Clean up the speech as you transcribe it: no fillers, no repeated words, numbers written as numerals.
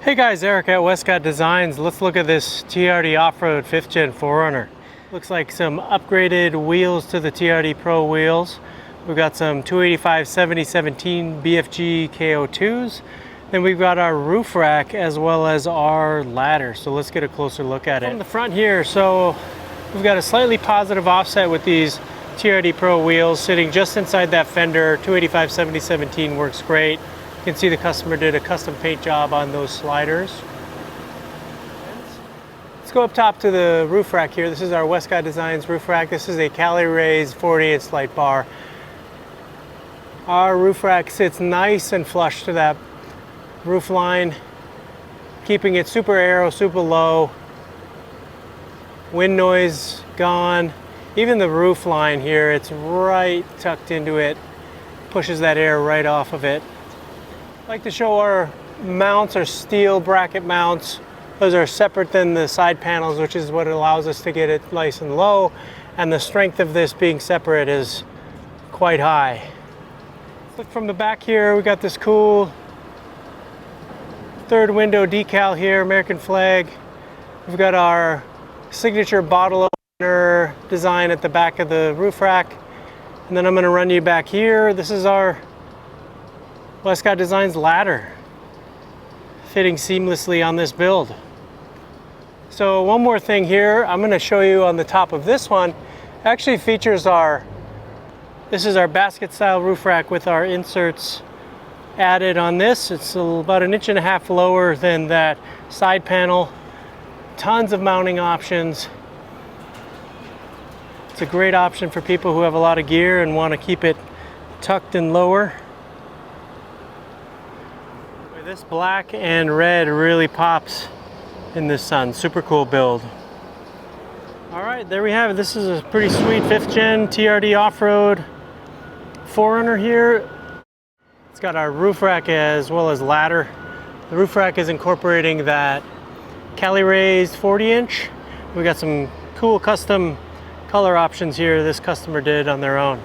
Hey guys, Eric at Westcott Designs. Let's look at this TRD Off-Road 5th Gen 4Runner. Looks like some upgraded wheels to the TRD Pro wheels. We've got some 285/70/17 BFG KO2s. Then we've got our roof rack as well as our ladder. So let's get a closer look at it. From the front here, so we've got a slightly positive offset with these TRD Pro wheels sitting just inside that fender. 285/70/17 works great. You can see the customer did a custom paint job on those sliders. Let's go up top to the roof rack here. This is our Westcott Designs roof rack. This is a Cali raised 40-inch light bar. Our roof rack sits nice and flush to that roof line, keeping it super aero, super low. Wind noise gone. Even the roof line here, it's right tucked into it. Pushes that air right off of it. I like to show our mounts, our steel bracket mounts. Those are separate than the side panels, which is what allows us to get it nice and low. And the strength of this being separate is quite high. Look from the back here, we got this cool third window decal here, American flag. We've got our signature bottle opener design at the back of the roof rack. And then I'm gonna run you back here. This is our Westcott Designs ladder, fitting seamlessly on this build. So one more thing here, I'm going to show you on the top of this one. Actually features this is our basket style roof rack with our inserts added on this. It's about 1.5 inches lower than that side panel. Tons of mounting options. It's a great option for people who have a lot of gear and want to keep it tucked and lower. This black and red really pops in the sun. Super cool build. All right, there we have it. This is a pretty sweet 5th Gen TRD Off-Road 4Runner here. It's got our roof rack as well as ladder. The roof rack is incorporating that Cali raised 40-inch. We got some cool custom color options here this customer did on their own.